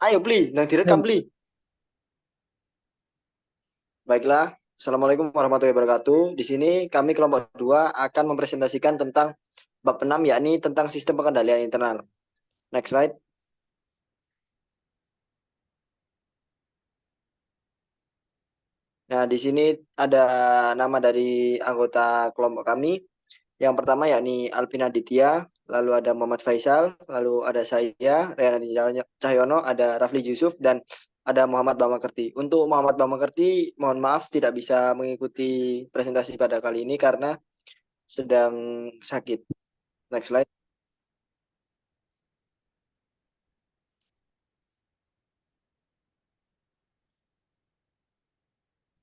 Ayo beli, yang direkam Halo, beli. Baiklah, Assalamualaikum warahmatullahi wabarakatuh. Di sini kami kelompok 2 akan mempresentasikan tentang bab 6 yakni tentang sistem pengendalian internal. Next slide. Nah, di sini ada nama dari anggota kelompok kami. Yang pertama yakni Alpina Ditya, lalu ada Muhammad Faisal, lalu ada saya, Rianati Cahyono, ada Rafli Yusuf, dan ada Muhammad Bamakerti. Untuk Muhammad Bamakerti, mohon maaf tidak bisa mengikuti presentasi pada kali ini karena sedang sakit. Next slide.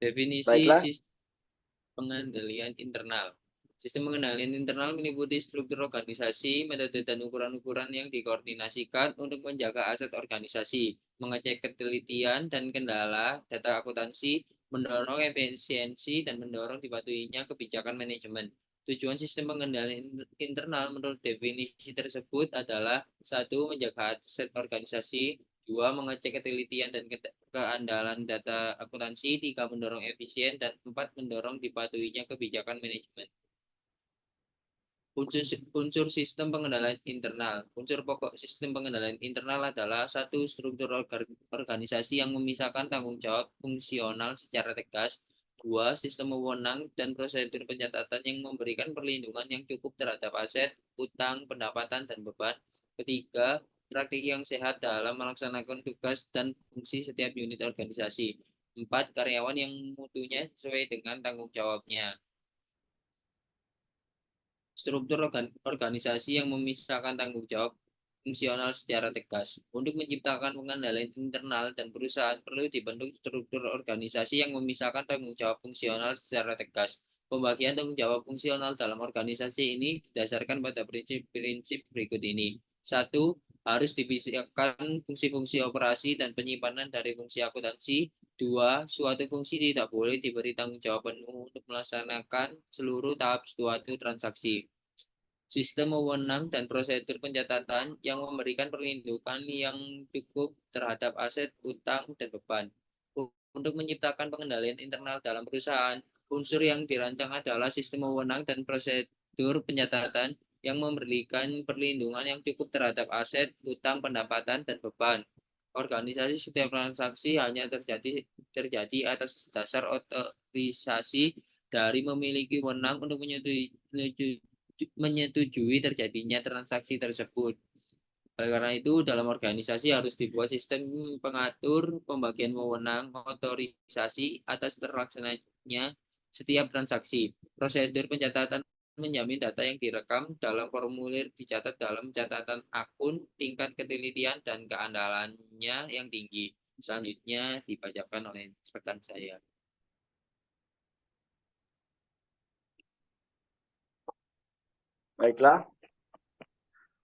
definisi Baiklah, sistem pengendalian internal. Sistem pengendalian internal meliputi struktur organisasi, metode dan ukuran-ukuran yang dikoordinasikan untuk menjaga aset organisasi, mengecek ketelitian dan kendala data akuntansi, mendorong efisiensi dan mendorong dipatuhinya kebijakan manajemen. Tujuan sistem pengendalian internal menurut definisi tersebut adalah satu, menjaga aset organisasi, dua, mengecek ketelitian dan keandalan data akuntansi, tiga, mendorong efisien, dan empat, mendorong dipatuhinya kebijakan manajemen. Unsur, unsur sistem pengendalian internal. Unsur pokok sistem pengendalian internal adalah satu, struktur organisasi yang memisahkan tanggung jawab fungsional secara tegas. Dua, sistem wewenang dan prosedur pencatatan yang memberikan perlindungan yang cukup terhadap aset, utang, pendapatan, dan beban. Ketiga, praktik yang sehat dalam melaksanakan tugas dan fungsi setiap unit organisasi. Empat, karyawan yang mutunya sesuai dengan tanggung jawabnya. Struktur organisasi yang memisahkan tanggung jawab fungsional secara tegas. Untuk menciptakan pengendalian internal dan perusahaan perlu dibentuk struktur organisasi yang memisahkan tanggung jawab fungsional secara tegas. Pembagian tanggung jawab fungsional dalam organisasi ini didasarkan pada prinsip-prinsip berikut ini. Satu, harus dipisahkan fungsi-fungsi operasi dan penyimpanan dari fungsi akuntansi. Dua, suatu fungsi tidak boleh diberi tanggung jawab penuh untuk melaksanakan seluruh tahap suatu transaksi. Sistem wewenang dan prosedur pencatatan yang memberikan perlindungan yang cukup terhadap aset, utang, dan beban. Untuk menciptakan pengendalian internal dalam perusahaan, unsur yang dirancang adalah sistem wewenang dan prosedur pencatatan yang memberikan perlindungan yang cukup terhadap aset, utang, pendapatan, dan beban. Organisasi setiap transaksi hanya terjadi atas dasar otorisasi dari memiliki wewenang untuk menyetujui terjadinya transaksi tersebut. Oleh karena itu, dalam organisasi harus dibuat sistem pengatur pembagian wewenang otorisasi atas terlaksananya setiap transaksi. Prosedur pencatatan menjamin data yang direkam dalam formulir dicatat dalam catatan akun, tingkat ketelitian dan keandalannya yang tinggi. Selanjutnya dibacakan oleh rekan saya. baiklah.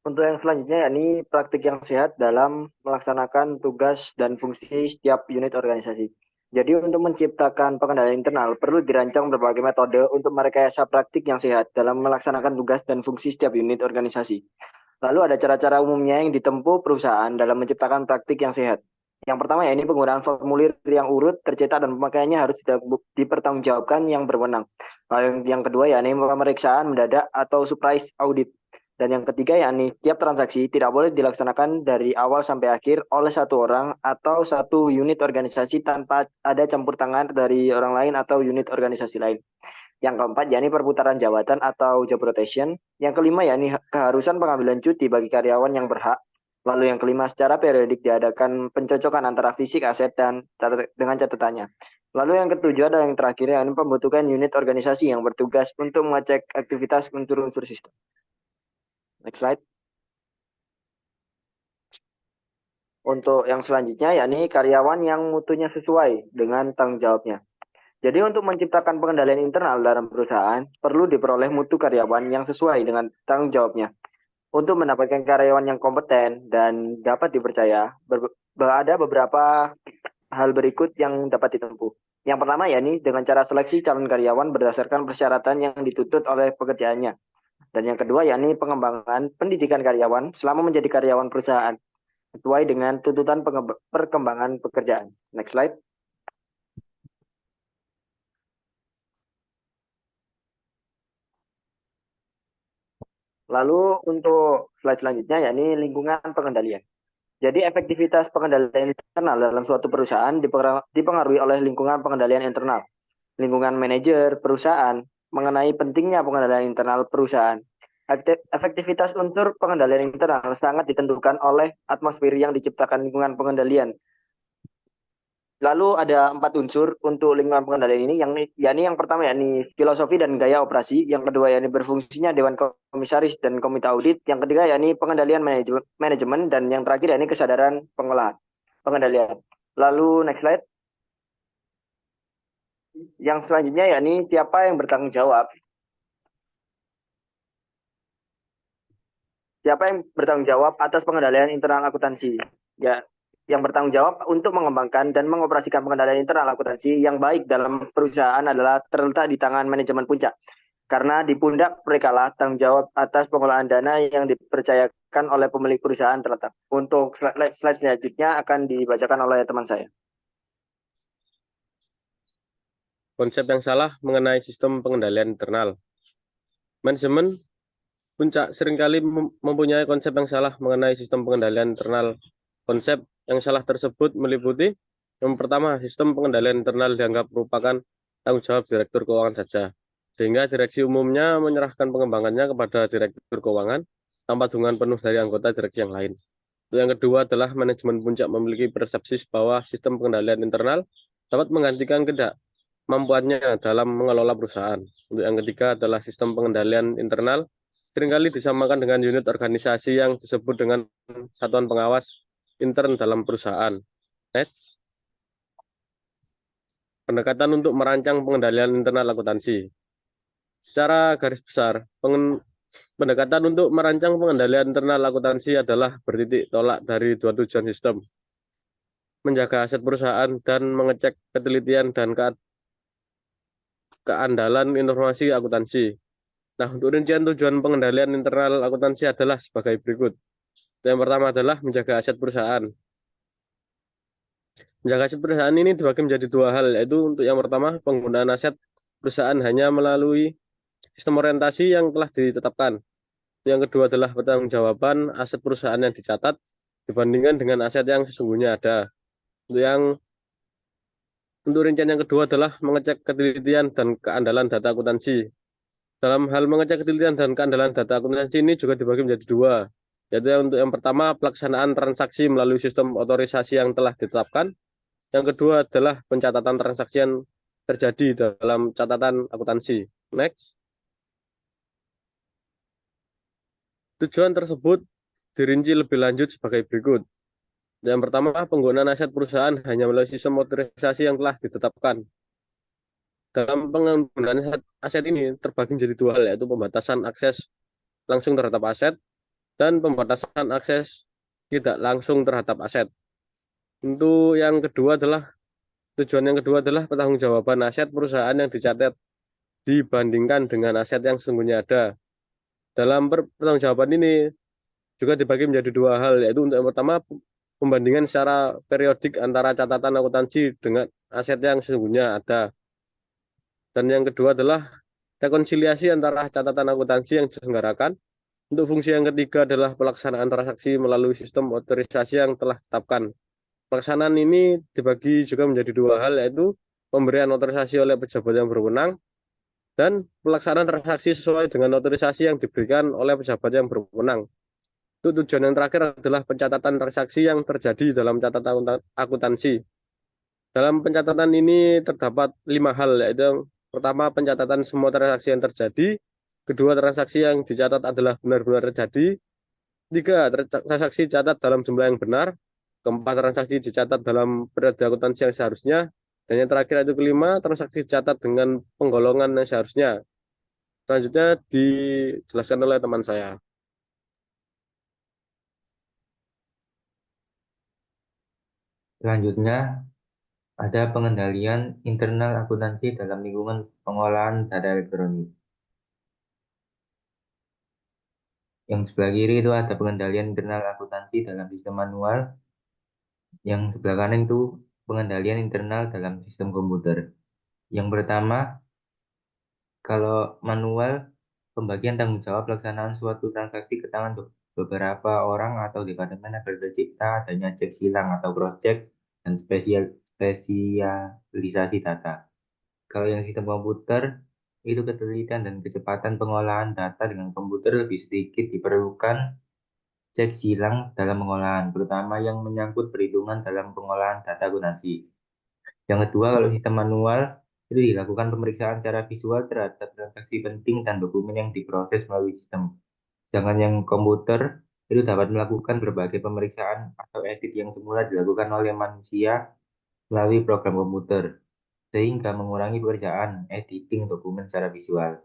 Untuk yang selanjutnya yakni praktik yang sehat dalam melaksanakan tugas dan fungsi setiap unit organisasi. Jadi untuk menciptakan pengendalian internal perlu dirancang berbagai metode untuk merekayasa praktik yang sehat dalam melaksanakan tugas dan fungsi setiap unit organisasi. Lalu ada cara-cara umumnya yang ditempuh perusahaan dalam menciptakan praktik yang sehat. Yang pertama ya ini penggunaan formulir yang urut, tercetak dan pemakaiannya harus dipertanggungjawabkan yang berwenang. Lalu yang kedua ya ini pemeriksaan mendadak atau surprise audit. Dan yang ketiga yakni tiap transaksi tidak boleh dilaksanakan dari awal sampai akhir oleh satu orang atau satu unit organisasi tanpa ada campur tangan dari orang lain atau unit organisasi lain. Yang keempat yakni perputaran jabatan atau job rotation. Yang kelima yakni keharusan pengambilan cuti bagi karyawan yang berhak. Lalu yang kelima secara periodik diadakan pencocokan antara fisik aset dan dengan catatannya. Lalu yang ketujuh ada yang terakhir yakni pembentukan unit organisasi yang bertugas untuk mengecek aktivitas unsur-unsur sistem. Next slide. Untuk yang selanjutnya yakni karyawan yang mutunya sesuai dengan tanggung jawabnya. Jadi untuk menciptakan pengendalian internal dalam perusahaan, perlu diperoleh mutu karyawan yang sesuai dengan tanggung jawabnya. Untuk mendapatkan karyawan yang kompeten dan dapat dipercaya, ada beberapa hal berikut yang dapat ditempuh. Yang pertama yakni dengan cara seleksi calon karyawan berdasarkan persyaratan yang dituntut oleh pekerjaannya. Dan yang kedua yakni pengembangan pendidikan karyawan selama menjadi karyawan perusahaan. sesuai dengan tuntutan perkembangan pekerjaan. Next slide. Lalu untuk slide selanjutnya yakni lingkungan pengendalian. Jadi efektivitas pengendalian internal dalam suatu perusahaan dipengaruhi oleh lingkungan pengendalian internal. Lingkungan manajer perusahaan mengenai pentingnya pengendalian internal perusahaan. Efektivitas unsur pengendalian internal sangat ditentukan oleh atmosfer yang diciptakan lingkungan pengendalian. Lalu ada 4 unsur untuk lingkungan pengendalian ini, yang pertama yakni filosofi dan gaya operasi, yang kedua yakni berfungsinya dewan komisaris dan komite audit, yang ketiga yakni pengendalian manajemen, dan yang terakhir yakni kesadaran pengolahan pengendalian. Lalu next slide. Yang selanjutnya yakni siapa yang bertanggung jawab. Siapa yang bertanggung jawab atas pengendalian internal akuntansi? Ya, yang bertanggung jawab untuk mengembangkan dan mengoperasikan pengendalian internal akuntansi yang baik dalam perusahaan adalah terletak di tangan manajemen puncak. Karena di pundak mereka lah tanggung jawab atas pengelolaan dana yang dipercayakan oleh pemilik perusahaan terletak. Untuk slide selanjutnya akan dibacakan oleh teman saya. Konsep yang salah mengenai sistem pengendalian internal. Manajemen puncak seringkali mempunyai konsep yang salah mengenai sistem pengendalian internal. Konsep yang salah tersebut meliputi yang pertama, sistem pengendalian internal dianggap merupakan tanggung jawab direktur keuangan saja, sehingga direksi umumnya menyerahkan pengembangannya kepada direktur keuangan tanpa dukungan penuh dari anggota direksi yang lain. Yang kedua adalah manajemen puncak memiliki persepsi bahwa sistem pengendalian internal dapat menggantikan kemampuannya dalam mengelola perusahaan. Untuk yang ketiga adalah sistem pengendalian internal seringkali disamakan dengan unit organisasi yang disebut dengan satuan pengawas intern dalam perusahaan. Next. Pendekatan untuk merancang pengendalian internal akuntansi. Secara garis besar, pendekatan untuk merancang pengendalian internal akuntansi adalah bertitik tolak dari dua tujuan sistem. Menjaga aset perusahaan dan mengecek ketelitian dan keandalan informasi akuntansi. Nah, untuk rincian tujuan pengendalian internal akuntansi adalah sebagai berikut. Yang pertama adalah menjaga aset perusahaan. Menjaga aset perusahaan ini dibagi menjadi dua hal, yaitu untuk yang pertama, penggunaan aset perusahaan hanya melalui sistem orientasi yang telah ditetapkan. Yang kedua adalah pertanggungjawaban aset perusahaan yang dicatat dibandingkan dengan aset yang sesungguhnya ada. Untuk rincian yang kedua adalah mengecek ketelitian dan keandalan data akuntansi. Dalam hal mengecek ketelitian dan keandalan data akuntansi ini juga dibagi menjadi dua, yaitu untuk yang pertama pelaksanaan transaksi melalui sistem otorisasi yang telah ditetapkan. Yang kedua adalah pencatatan transaksi yang terjadi dalam catatan akuntansi. Next. Tujuan tersebut dirinci lebih lanjut sebagai berikut. Yang pertama, penggunaan aset perusahaan hanya melalui sistem otorisasi yang telah ditetapkan. Dalam penggunaan aset ini terbagi menjadi dua hal, yaitu pembatasan akses langsung terhadap aset dan pembatasan akses tidak langsung terhadap aset. Untuk yang kedua adalah tujuan yang kedua adalah pertanggungjawaban aset perusahaan yang dicatat dibandingkan dengan aset yang sesungguhnya ada. Dalam pertanggungjawaban ini juga dibagi menjadi dua hal, yaitu untuk yang pertama pembandingan secara periodik antara catatan akuntansi dengan aset yang sesungguhnya ada. Dan yang kedua adalah rekonsiliasi antara catatan akuntansi yang diselenggarakan. Untuk fungsi yang ketiga adalah pelaksanaan transaksi melalui sistem otorisasi yang telah ditetapkan. Pelaksanaan ini dibagi juga menjadi dua hal, yaitu pemberian otorisasi oleh pejabat yang berwenang dan pelaksanaan transaksi sesuai dengan otorisasi yang diberikan oleh pejabat yang berwenang. Untuk tujuan yang terakhir adalah pencatatan transaksi yang terjadi dalam catatan akuntansi. Dalam pencatatan ini terdapat 5 hal, yaitu yang pertama pencatatan semua transaksi yang terjadi, kedua transaksi yang dicatat adalah benar-benar terjadi, tiga transaksi dicatat dalam jumlah yang benar, keempat transaksi dicatat dalam periode akuntansi yang seharusnya, dan yang terakhir itu kelima transaksi dicatat dengan penggolongan yang seharusnya. Selanjutnya dijelaskan oleh teman saya. Selanjutnya, ada pengendalian internal akuntansi dalam lingkungan pengolahan data elektronik. Yang sebelah kiri itu ada pengendalian internal akuntansi dalam sistem manual. Yang sebelah kanan itu pengendalian internal dalam sistem komputer. Yang pertama, kalau manual, pembagian tanggung jawab pelaksanaan suatu transaksi ke tangan beberapa orang atau departemen agar tercipta adanya cek silang atau cross check dan spesialisasi data. Kalau yang sistem komputer, itu ketelitian dan kecepatan pengolahan data dengan komputer lebih sedikit diperlukan cek silang dalam pengolahan, terutama yang menyangkut perhitungan dalam pengolahan data akuntansi. Yang kedua, kalau sistem manual, itu dilakukan pemeriksaan secara visual terhadap transaksi penting dan dokumen yang diproses melalui sistem. Sedangkan yang komputer, itu dapat melakukan berbagai pemeriksaan atau edit yang semula dilakukan oleh manusia melalui program komputer, sehingga mengurangi pekerjaan editing dokumen secara visual.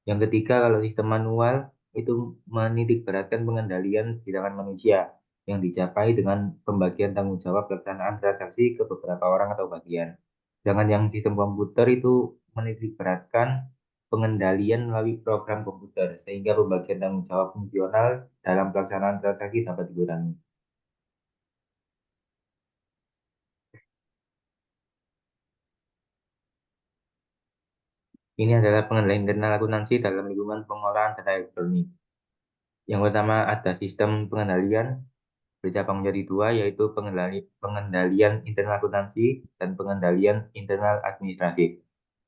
Yang ketiga, kalau sistem manual itu menitikberatkan pengendalian di tangan manusia yang dicapai dengan pembagian tanggung jawab pelaksanaan transaksi ke beberapa orang atau bagian. Sedangkan yang sistem komputer itu menitikberatkan pengendalian melalui program komputer sehingga pembagian tanggung jawab fungsional dalam pelaksanaan transaksi dapat dikurangi. Ini adalah pengendalian internal akuntansi dalam lingkungan pengolahan data elektronik. Yang pertama ada sistem pengendalian bercabang menjadi dua, yaitu pengendalian internal akuntansi dan pengendalian internal administratif.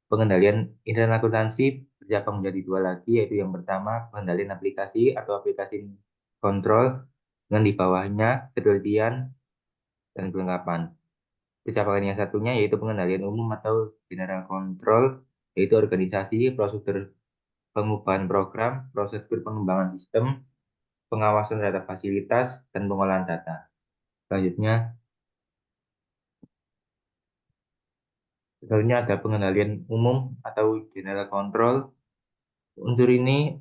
Pengendalian internal akuntansi bercabang menjadi dua lagi, yaitu yang pertama pengendalian aplikasi atau aplikasi kontrol dengan di bawahnya ketelitian dan kelengkapan. Pencapaian yang satunya yaitu pengendalian umum atau general control, yaitu organisasi, prosedur pengubahan program, prosedur pengembangan sistem, pengawasan terhadap fasilitas, dan pengolahan data. Selanjutnya ada pengendalian umum atau general control. Unsur ini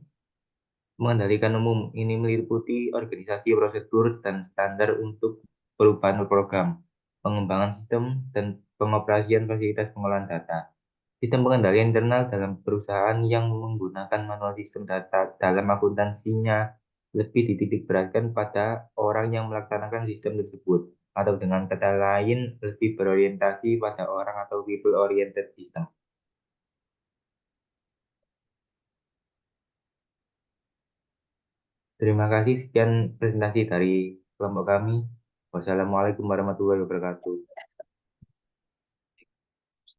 mengendalikan umum. Ini meliputi organisasi, prosedur, dan standar untuk perubahan program, pengembangan sistem, dan pengoperasian fasilitas pengolahan data. Sistem pengendalian internal dalam perusahaan yang menggunakan manual sistem data dalam akuntansinya lebih dititikberatkan pada orang yang melaksanakan sistem tersebut, atau dengan kata lain lebih berorientasi pada orang atau people oriented system. Terima kasih, sekian presentasi dari kelompok kami. Wassalamualaikum warahmatullahi wabarakatuh.